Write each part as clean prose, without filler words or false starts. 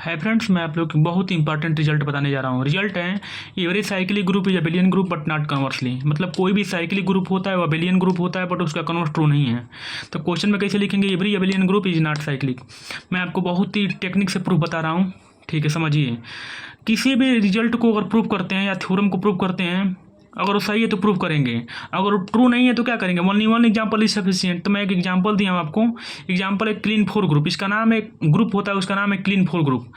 Hi friends, मैं आप लोग को बहुत इंपॉर्टेंट रिजल्ट बताने जा रहा हूँ। रिजल्ट है every cyclic group is abelian group but not conversely. मतलब कोई भी साइक्लिक ग्रुप होता है वो अबेलियन ग्रुप होता है बट उसका कन्वर्स ट्रू नहीं है। तो क्वेश्चन में कैसे लिखेंगे every abelian group is not cyclic. मैं आपको बहुत ही टेक्निक से प्रूफ बता रहा हूँ, ठीक है। समझिए, किसी भी रिजल्ट को अगर प्रूव करते हैं या थ्योरम को प्रूव करते हैं, अगर वो सही है तो प्रूव करेंगे, अगर वो ट्रू नहीं है तो क्या करेंगे। Only one example is sufficient. तो मैं एक एग्जांपल दिया हूँ आपको। एग्जांपल है क्लीन फोर ग्रुप। इसका नाम एक ग्रुप होता है, उसका नाम है क्लीन फोर ग्रुप।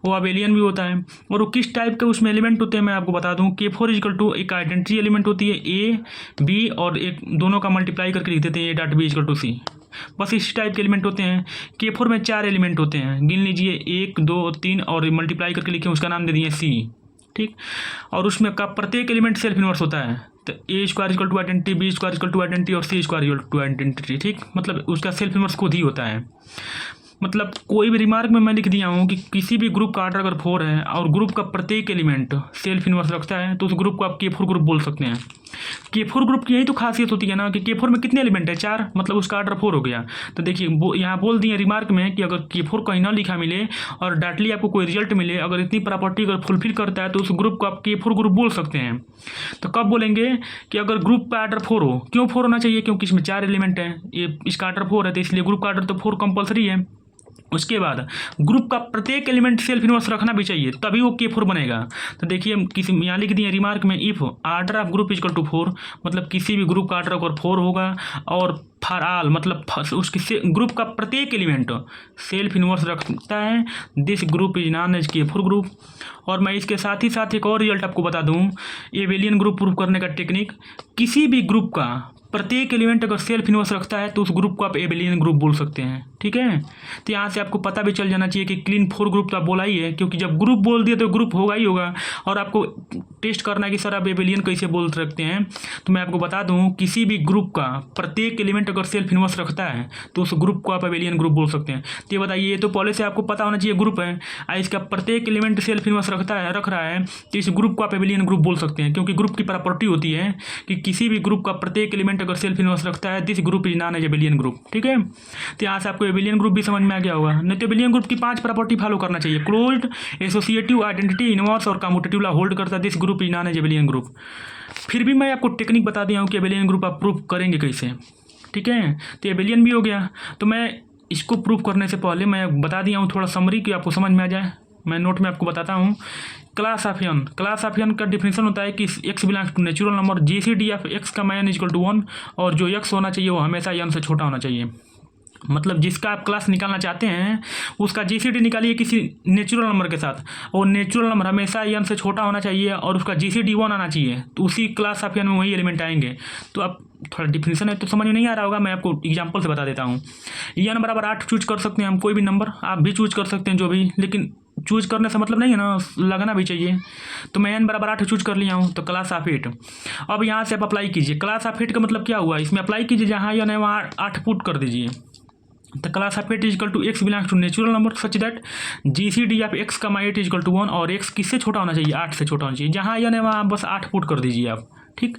वो अबेलियन भी होता है। और वो किस टाइप के उसमें एलिमेंट होते हैं मैं आपको बता दूँ। के फोर इजकल टू एक आइडेंटिटी एलिमेंट होती है ए बी, और एक दोनों का मल्टीप्लाई करके लिख देते हैं A dot B is equal to C. बस इस टाइप के एलिमेंट होते हैं। के फोर में 4 एलिमेंट होते हैं, गिन लीजिए 1 2 3, और मल्टीप्लाई करके लिखे उसका नाम दे दिए सी, ठीक। और उसमें का प्रत्येक एलिमेंट सेल्फ इन्वर्स होता है। तो A square equal to identity, B square equal to identity, और C square equal to identity, ठीक। मतलब उसका सेल्फ इन्वर्स खुद ही होता है। मतलब कोई भी रिमार्क में मैं लिख दिया हूँ कि किसी भी ग्रुप का ऑर्डर अगर 4 है और ग्रुप का प्रत्येक एलिमेंट सेल्फ इन्वर्स रखता है तो उस ग्रुप को आप के फोर ग्रुप बोल सकते हैं। के फोर ग्रुप की यही तो खासियत होती है ना कि के फोर में कितने एलिमेंट है, 4, मतलब उसका ऑर्डर 4 हो गया। तो देखिए यहाँ बोल दिए रिमार्क में कि अगर के फोर कहीं ना लिखा मिले और डायरेक्टली आपको कोई रिजल्ट मिले, अगर इतनी प्रॉपर्टी अगर फुलफिल करता है तो उस ग्रुप को आप के फोर ग्रुप बोल सकते हैं। तो कब बोलेंगे कि अगर ग्रुप का ऑर्डर 4 हो। क्यों 4 होना चाहिए? क्योंकि इसमें 4 एलिमेंट है, ये इसका ऑर्डर 4 है, तो इसलिए ग्रुप का ऑर्डर तो 4 कंपलसरी है। उसके बाद ग्रुप का प्रत्येक एलिमेंट सेल्फ इन्वर्स रखना भी चाहिए, तभी वो के फोर बनेगा। तो देखिए किसी यहाँ लिख दिए रिमार्क में, if order of group equal to 4, मतलब किसी भी ग्रुप का ऑर्डर अगर 4 होगा, और फॉर ऑल मतलब उसके ग्रुप का प्रत्येक एलिमेंट सेल्फ इन्वर्स रखता है, this group is known as K four group. और मैं इसके साथ ही साथ एक और रिजल्ट आपको बता दूं, एबेलियन ग्रुप प्रूव करने का टेक्निक। किसी भी ग्रुप का प्रत्येक एलिमेंट अगर सेल्फ इन्वर्स रखता है तो उस ग्रुप को आप एबेलियन ग्रुप बोल सकते हैं, ठीक है। तो यहाँ से आपको पता भी चल जाना चाहिए कि क्लीन फोर ग्रुप तो आप बोला ही है, क्योंकि जब ग्रुप बोल दिए तो ग्रुप होगा ही होगा। और आपको टेस्ट करना है कि सर आप एबेलियन कैसे बोल सकते हैं। तो मैं आपको बता दूं, किसी भी ग्रुप का प्रत्येक एलिमेंट अगर सेल्फ इन्वर्स रखता है तो उस ग्रुप को आप एबेलियन ग्रुप बोल सकते हैं। तो ये बताइए, ये तो पहले से आपको पता होना चाहिए ग्रुप है, और इसका प्रत्येक एलिमेंट सेल्फ इन्वर्स रख रहा है, तो इस ग्रुप को आप एबेलियन ग्रुप बोल सकते हैं। क्योंकि ग्रुप की प्रॉपर्टी होती है कि किसी भी ग्रुप का प्रत्येक एलिमेंट अगर सेल्फ इन्वर्स रखता है, this group is known as abelian group, ठीक है। तो यहाँ से आपको एबेलियन ग्रुप भी समझ में आ गया होगा। नहीं तो एबेलियन ग्रुप की 5 प्रॉपर्टी फॉलो करना चाहिए। क्लोज्ड, एसोसिएटिव, आइडेंटिटी, इनवर्स और कम्यूटेटिव ला होल्ड करता है, this group is known as abelian group. फिर भी मैं आपको टेक्निक बता दिया हूँ कि एबेलियन ग्रुप आप प्रूफ करेंगे कैसे, ठीक है। तो एबेलियन भी हो गया। तो मैं इसको प्रूफ करने से पहले मैं बता दिया हूँ थोड़ा समरी कि आपको समझ में आ जाए। मैं नोट में आपको बताता हूँ। Class of n, class of n का डिफिनेशन होता है कि x belongs to natural number, GCD of x का मान इक्वल टू 1, और जो एक्स होना चाहिए वो हमेशा एन से छोटा होना चाहिए। मतलब जिसका आप क्लास निकालना चाहते हैं उसका जीसीडी निकालिए किसी नेचुरल नंबर के साथ, और नेचुरल नंबर हमेशा एन से छोटा होना चाहिए, और उसका जीसीडी 1 आना चाहिए, तो उसी क्लास ऑफ एन में वही एलिमेंट आएंगे। तो आप थोड़ा डिफिनेशन है तो समझ में नहीं आ रहा होगा, मैं आपको एग्जांपल से बता देता हूँ। एन बराबर 8 चूज कर सकते हैं हम, कोई भी नंबर आप भी चूज कर सकते हैं जो भी, लेकिन चूज करने से मतलब नहीं है ना, लगना भी चाहिए। तो मैं एन बराबर 8 चूज कर लिया हूँ, तो क्लास ऑफ 8। अब यहाँ से आप अप्लाई कीजिए। क्लास ऑफ 8 का मतलब क्या हुआ, इसमें अप्लाई कीजिए जहाँ एन है वहाँ 8 पुट कर दीजिए। तो class of 8 equal to x belongs to natural number such that GCD of x का 8 इजकल टू 1, और एक्स किससे छोटा होना चाहिए, 8 से छोटा होना चाहिए। जहाँ एन है वहाँ बस 8 पुट कर दीजिए आप, ठीक।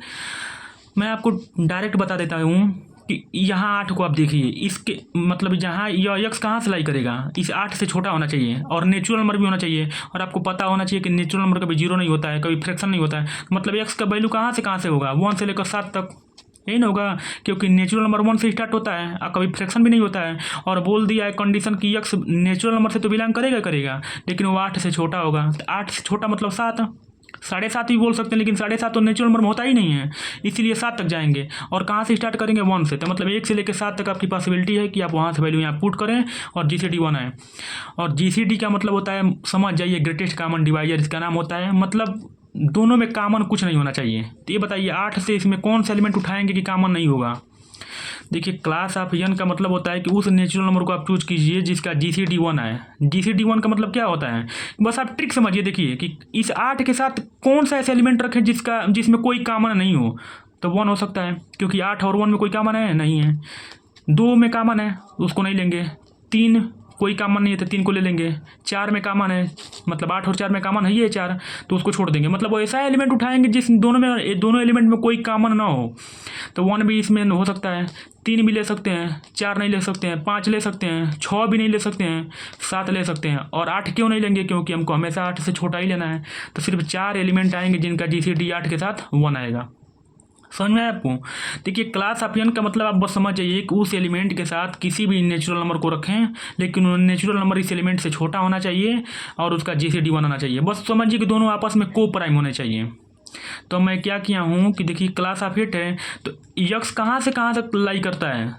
मैं आपको डायरेक्ट बता देता हूँ कि यहाँ 8 को आप देखिए, इसके मतलब जहाँ यह एक्स कहाँ से लाई करेगा, इस 8 से छोटा होना चाहिए, और नेचुरल नंबर भी होना चाहिए। और आपको पता होना चाहिए कि नेचुरल नंबर कभी 0 नहीं होता है, कभी फ्रैक्शन नहीं होता है। मतलब एक्स का वैल्यू कहाँ से होगा, 1 से लेकर 7 तक, यही ना होगा, क्योंकि नेचुरल नंबर 1 से स्टार्ट होता है और कभी फ्रैक्शन भी नहीं होता है। और बोल दिया है कंडीशन कि एक्स नेचुरल नंबर से तो बिलोंग करेगा, लेकिन वो 8 से छोटा होगा। तो 8 से छोटा मतलब 7, 7.5 भी बोल सकते हैं, लेकिन 7.5 तो नेचुरल नंबर में होता ही नहीं है, इसीलिए 7 तक जाएंगे। और कहाँ से स्टार्ट करेंगे, 1 से। तो मतलब 1 से लेकर 7 तक आपकी पॉसिबिलिटी है कि आप वहाँ से वैल्यू यहाँ पुट करें और जीसीडी 1 आए। और जीसीडी का मतलब होता है, समझ जाइए, ग्रेटेस्ट कॉमन डिवाइजर इसका नाम होता है। मतलब दोनों में कॉमन कुछ नहीं होना चाहिए। तो ये बताइए 8 से इसमें कौन सा एलिमेंट उठाएंगे कि कॉमन नहीं होगा। देखिए क्लास ऑफ एन का मतलब होता है कि उस नेचुरल नंबर को आप चूज कीजिए जिसका जीसीडी 1 आए। जीसीडी 1 का मतलब क्या होता है, बस आप ट्रिक समझिए। देखिए कि इस 8 के साथ कौन सा ऐसा एलिमेंट रखें जिसमें कोई कॉमन नहीं हो। तो 1 हो सकता है, क्योंकि 8 और 1 में कोई कॉमन है नहीं है। 2 में कॉमन है, उसको नहीं लेंगे। 3 कोई कॉमन नहीं है तो 3 को ले लेंगे। 4 में कॉमन है, मतलब 8 और 4 में कॉमन है ही है 4, तो उसको छोड़ देंगे। मतलब वो ऐसा एलिमेंट उठाएंगे जिस दोनों एलिमेंट में कोई कॉमन ना हो। तो 1 भी इसमें हो सकता है, 3 भी ले सकते हैं, 4 नहीं ले सकते हैं, 5 ले सकते हैं, 6 भी नहीं ले सकते हैं, 7 ले सकते हैं। और 8 क्यों नहीं लेंगे, क्योंकि हमको हमेशा 8 से छोटा ही लेना है। तो सिर्फ 4 एलिमेंट आएंगे जिनका GCD 8 के साथ 1 आएगा। समझ में आया आपको? देखिए क्लास ऑफ n का मतलब आप बस समझ जाइए कि उस एलिमेंट के साथ किसी भी नेचुरल नंबर को रखें, लेकिन नेचुरल नंबर इस एलिमेंट से छोटा होना चाहिए और उसका GCD 1 आना चाहिए। बस समझिए कि दोनों आपस में को प्राइम होने चाहिए। तो मैं क्या किया हूँ कि देखिए क्लास ऑफ 8 है, तो यक्स कहाँ तक लाई करता है,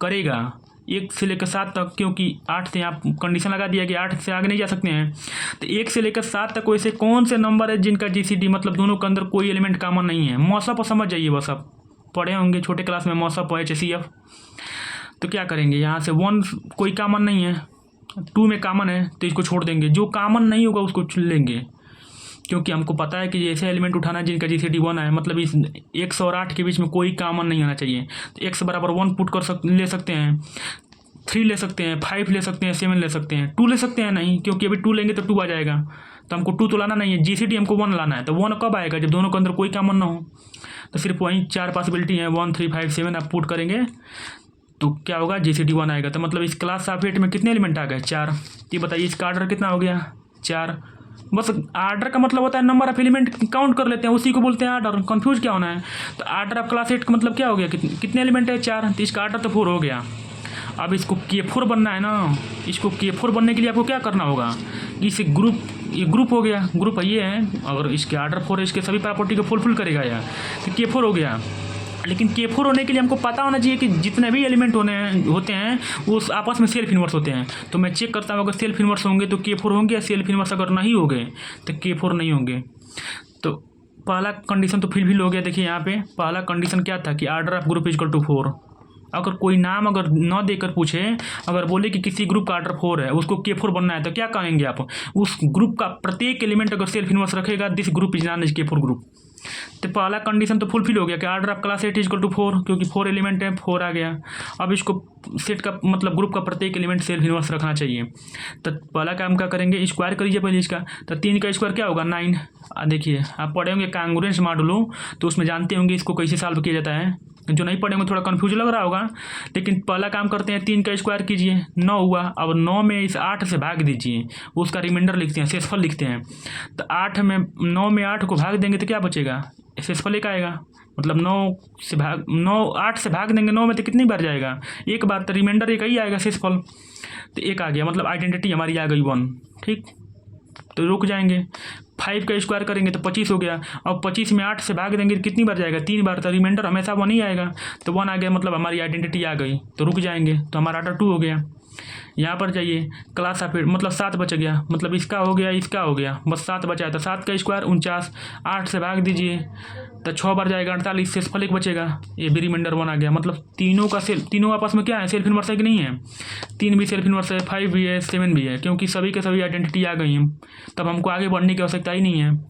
करेगा 1 से लेकर 7 तक, क्योंकि 8 से आप कंडीशन लगा दिया कि 8 से आगे नहीं जा सकते हैं। तो 1 से लेकर 7 तक वैसे कौन से नंबर है जिनका GCD मतलब दोनों के अंदर कोई एलिमेंट कॉमन नहीं है। मौसम पर समझ जाइए, बस आप पढ़े होंगे छोटे क्लास में मौसम पर HCF। तो क्या करेंगे, यहाँ से 1 कोई कॉमन नहीं है, 2 में कॉमन है तो इसको छोड़ देंगे, जो कॉमन नहीं होगा उसको चुन लेंगे, क्योंकि हमको पता है कि ऐसे एलिमेंट उठाना है जिनका GCD 1 है, मतलब इस x और 8 के बीच में कोई कॉमन नहीं होना चाहिए। तो x बराबर 1 पुट ले सकते हैं, 3 ले सकते हैं, 5 ले सकते हैं, 7 ले सकते हैं, 2 ले सकते हैं नहीं, क्योंकि अभी 2 लेंगे तो 2 आ जाएगा, तो हमको 2 तो लाना नहीं है, GCD हमको 1 लाना है। तो 1 कब आएगा, जब दोनों के अंदर कोई कॉमन ना हो। तो सिर्फ वहीं 4 पॉसिबिलिटी है, 1 3 5 7 आप पुट करेंगे तो क्या होगा, GCD 1 आएगा। तो मतलब इस क्लास ऑफ 8 में कितने एलिमेंट आ गए, 4। ये बताइए इसका आर्डर कितना हो गया, 4। बस आर्डर का मतलब होता है नंबर ऑफ एलिमेंट काउंट कर लेते हैं, उसी को बोलते हैं आर्डर। कंफ्यूज क्या होना है। तो आर्डर ऑफ क्लास 8 का मतलब क्या हो गया, कितने एलिमेंट है, 4। तो इसका आर्डर तो 4 हो गया। अब इसको K4 बनना है ना, इसको K4 बनने के लिए आपको क्या करना होगा, इसे ये ग्रुप हो गया, ग्रुप ये है, अगर इसके आर्डर 4 है, इसके सभी प्रॉपर्टी को फुलफिल करेगा यार, तो K4 हो गया। लेकिन K4 होने के लिए हमको पता होना चाहिए कि जितने भी एलिमेंट होते हैं वो आपस में सेल्फ इन्वर्स होते हैं। तो मैं चेक करता हूँ, अगर सेल्फ इन्वर्स होंगे तो K4 होंगे, या सेल्फ इन्वर्स अगर नहीं होंगे तो K4 नहीं होंगे। तो पहला कंडीशन तो फिलफिल हो गया। देखिए यहाँ पे पहला कंडीशन क्या था कि order of group equal to 4। अगर कोई नाम अगर न देकर पूछे, अगर बोले कि किसी ग्रुप का आर्डर 4 है, उसको K4 बनना है, तो क्या कहेंगे आप, उस ग्रुप का प्रत्येक एलिमेंट अगर सेल्फ इन्वर्स रखेगा, this group is known as K4 group. तो पहला कंडीशन तो फुलफिल हो गया कि order of class 8 equal to 4, क्योंकि 4 एलिमेंट है, 4 आ गया। अब इसको सेट का मतलब ग्रुप का प्रत्येक एलिमेंट सेल्फ इन्वर्स रखना चाहिए। तो पहला काम क्या करेंगे, स्क्वायर करिए पहले इसका। तो 3 का स्क्वायर क्या होगा, 9। देखिए आप पढ़े होंगे कांग्रुएंस मॉडुलो, तो उसमें जानते होंगे इसको कैसे सॉल्व किया जाता है। जो नहीं पढ़ेंगे थोड़ा कन्फ्यूज लग रहा होगा, लेकिन पहला काम करते हैं, 3 का स्क्वायर कीजिए, 9 हुआ। अब 9 में इस 8 से भाग दीजिए, उसका रिमाइंडर लिखते हैं, शेषफल लिखते हैं। तो 9 में 8 को भाग देंगे तो क्या बचेगा, शेषफल 1 आएगा। मतलब 8 से भाग देंगे 9 में तो कितनी बार जाएगा, 1 बार, तो रिमाइंडर 1 ही आएगा, शेषफल तो 1 आ गया। मतलब आइडेंटिटी हमारी आ गई 1। ठीक, तो रुक जाएंगे। 5 का स्क्वायर करेंगे तो 25 हो गया। अब 25 में 8 से भाग देंगे तो कितनी बार जाएगा, 3 बार, तो रिमाइंडर हमेशा 1 ही आएगा। तो 1 आ गया, मतलब हमारी आइडेंटिटी आ गई, तो रुक जाएंगे, तो हमारा आर्डर 2 हो गया। यहाँ पर जाइए क्लास ऑफ 8 मतलब 7 बच गया, मतलब इसका हो गया, इसका हो गया, बस 7 बचा है। तो 7 का स्क्वायर 49, 8 से भाग दीजिए तो 6 बार जाएगा, 48, शेषफल 1 बचेगा, ये भी रिमाइंडर 1 आ गया। मतलब तीनों आपस में क्या है, सेल्फ इन्वर्स है कि नहीं है। 3 भी सेल्फ इन्वर्स है, 5 भी है, 7 भी है, क्योंकि सभी के सभी आइडेंटिटी आ गई हैं, तब हमको आगे बढ़ने की आवश्यकता ही नहीं है।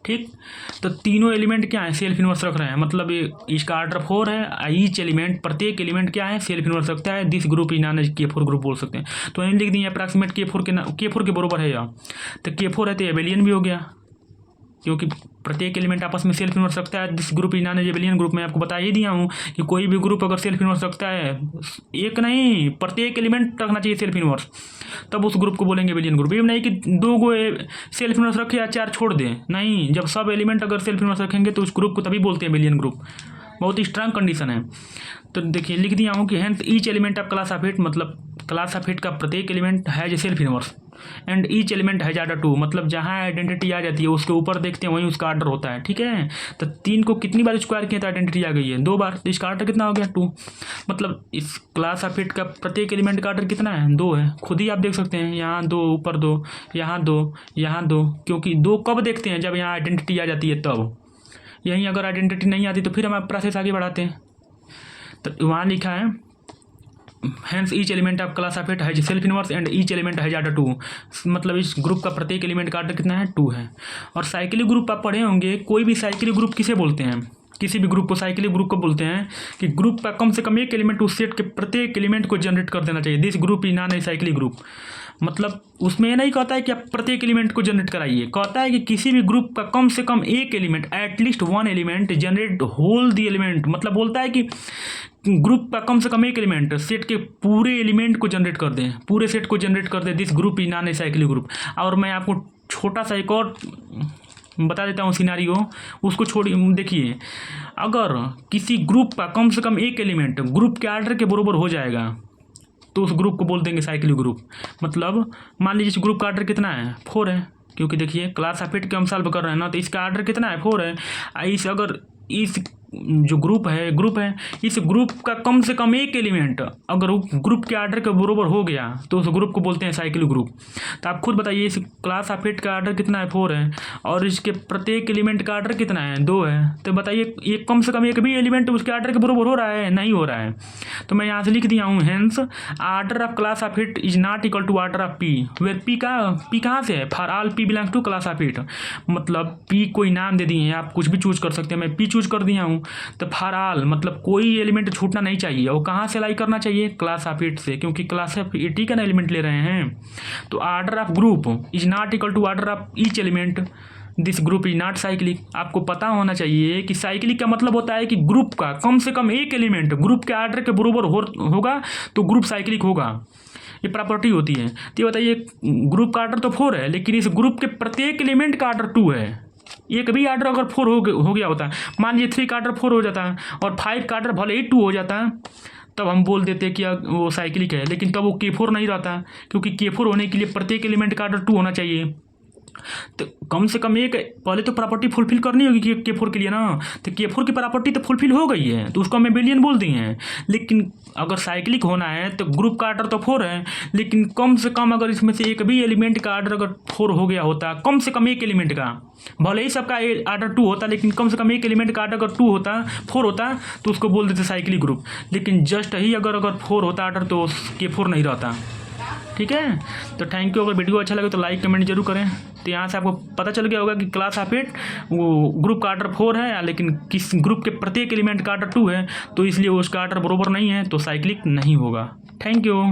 ठीक, तो तीनों एलिमेंट क्या है, सेल्फ इन्वर्स रख रहे हैं, मतलब ये इसका आर्डर 4 है। ईच एलिमेंट प्रत्येक एलिमेंट क्या है, सेल्फ इन्वर्स रखता है। This group is known as K4 group बोल सकते हैं। तो लिख दिए अप्रॉक्सीमेट K4 के बराबर है यह। तो K4 है तो एबेलियन भी हो गया, क्योंकि प्रत्येक एलिमेंट आपस में सेल्फ इन्वर्स रखता है। This group is known as abelian group. मैं आपको बता ही दिया हूँ कि कोई भी ग्रुप अगर सेल्फ इन्वर्स रखता है, एक नहीं प्रत्येक एलिमेंट रखना चाहिए सेल्फ इन्वर्स, तब उस ग्रुप को बोलेंगे एबेलियन ग्रुप। ये नहीं कि 2 गो सेल्फ इन्वर्स रखे या 4 छोड़ दें, नहीं, जब सब एलिमेंट अगर सेल्फ इन्वर्स रखेंगे तो उस ग्रुप को तभी बोलते हैं एबेलियन ग्रुप। बहुत ही स्ट्रांग कंडीशन है। तो देखिए लिख दिया हूँ कि hence each element of class of 8, मतलब क्लास ऑफ 8 का प्रत्येक element has a self inverse and each element has order 2। मतलब जहाँ आइडेंटिटी आ जाती है उसके ऊपर देखते हैं वहीं उसका आर्डर होता है। ठीक है, तो 3 को कितनी बार स्क्वायर किया तो आइडेंटिटी आ गई है, 2 बार, तो इसका आर्डर कितना हो गया, 2। मतलब इस क्लास ऑफ 8 का प्रत्येक एलिमेंट का आर्डर कितना है, 2 है। खुद ही आप देख सकते हैं, यहाँ 2, ऊपर 2, यहाँ 2, यहाँ 2, क्योंकि 2 कब देखते हैं, जब यहाँ आइडेंटिटी आ जाती है तब। यहीं अगर आइडेंटिटी नहीं आती तो फिर हम प्रोसेस आगे बढ़ाते हैं। तो वहाँ लिखा है hence each element of class of 8 has self inverse and each element has order 2। मतलब इस ग्रुप का प्रत्येक एलिमेंट का आर्डर कितना है, 2 है। और साइक्लिक ग्रुप आप पढ़े होंगे, कोई भी साइक्लिक ग्रुप किसे बोलते हैं, किसी भी ग्रुप को साइक्लिक ग्रुप को बोलते हैं कि ग्रुप का कम से कम एक एलिमेंट उस सेट के प्रत्येक एलिमेंट को जनरेट कर देना चाहिए। This group is non a cyclic group. मतलब उसमें ये नहीं कहता है कि आप प्रत्येक एलिमेंट को जनरेट कराइए, कहता है कि किसी भी ग्रुप का कम से कम एक element, at least one element generate whole the element. मतलब बोलता है कि ग्रुप का कम से कम एक एलिमेंट सेट के पूरे एलिमेंट को जनरेट कर दें, पूरे सेट को जनरेट कर दें। This group is non a cyclic group. और मैं आपको छोटा सा एक और बता देता हूँ सिनारियो, उसको छोड़िए। देखिए, अगर किसी ग्रुप का कम से कम एक एलिमेंट ग्रुप के आर्डर के बराबर हो जाएगा तो उस ग्रुप को बोल देंगे साइक्लिक ग्रुप। मतलब मान लीजिए इस ग्रुप का आर्डर कितना है, 4 है, क्योंकि देखिए क्लास ऑफ 8 के हम सॉल्व कर रहे हैं ना, तो इसका आर्डर कितना है, 4 है। इस अगर इस जो ग्रुप है इस ग्रुप का कम से कम एक एलिमेंट अगर ग्रुप के आर्डर के बराबर हो गया तो उस ग्रुप को बोलते हैं साइक्लिक ग्रुप। तो आप खुद बताइए, इस क्लास ऑफ 8 का आर्डर कितना है, 4 है, और इसके प्रत्येक एलिमेंट का आर्डर कितना है, 2 है। तो बताइए ये कम से कम एक भी एलिमेंट उसके आर्डर के बराबर हो रहा है, नहीं हो रहा है। तो मैं यहाँ से लिख दिया हूँ, hence order of class of 8 is not equal to order of p, where p कहाँ से है, for all p belongs to class of 8। मतलब पी कोई नाम दे दिए हैं, आप कुछ भी चूज कर सकते हैं, मैं पी चूज कर दिया हूँ। तो फॉर ऑल मतलब कोई एलिमेंट छूटना नहीं चाहिए, और कहाँ से लाई करना चाहिए, क्लास ऑफ 8 से, क्योंकि क्लास ऑफ 8 ही का ना एलिमेंट ले रहे हैं। तो order of group is not equal to order of each element, this group is not cyclic. आपको पता होना चाहिए कि साइक्लिक का मतलब होता है कि ग्रुप का कम से कम एक एलिमेंट ग्रुप के आर्डर के बराबर होगा तो ग्रुप साइक्लिक होगा, ये प्रॉपर्टी होती है। तो ये बताइए, ग्रुप का आर्डर तो 4 है, लेकिन इस ग्रुप के प्रत्येक एलिमेंट का आर्डर 2 है। एक भी आर्डर अगर 4 हो गया होता, मान लीजिए 3 का आर्डर 4 हो जाता और 5 का आर्डर भले ही 2 हो जाता, तब हम बोल देते कि वो साइक्लिक है। लेकिन तब वो K4 नहीं रहता, क्योंकि K4 होने के लिए प्रत्येक एलिमेंट का आर्डर 2 होना चाहिए। तो कम से कम एक पहले तो प्रॉपर्टी फुलफिल करनी होगी कि K4 के लिए ना। तो K4 की प्रॉपर्टी तो फुलफिल हो गई है, तो उसको हम एबेलियन बोल दिए हैं। लेकिन अगर साइक्लिक होना है तो ग्रुप का आर्डर तो 4 है, लेकिन कम से कम अगर इसमें से एक भी एलिमेंट का आर्डर अगर 4 हो गया होता, कम से कम एक एलिमेंट का, भले ही सबका आर्डर 2 होता, लेकिन कम से कम एक एलिमेंट का आर्डर अगर 4 होता तो उसको बोल देते साइक्लिक ग्रुप। लेकिन जस्ट ही अगर 4 होता आर्डर तो K4 नहीं रहता। ठीक है, तो थैंक यू। अगर वीडियो अच्छा लगे तो लाइक कमेंट जरूर करें। तो यहाँ से आपको पता चल गया होगा कि क्लास ऑफ 8 वो ग्रुप का आर्डर 4 है, लेकिन किस ग्रुप के प्रत्येक एलिमेंट का आर्डर 2 है, तो इसलिए उसका आर्डर बराबर नहीं है, तो साइक्लिक नहीं होगा। Thank you.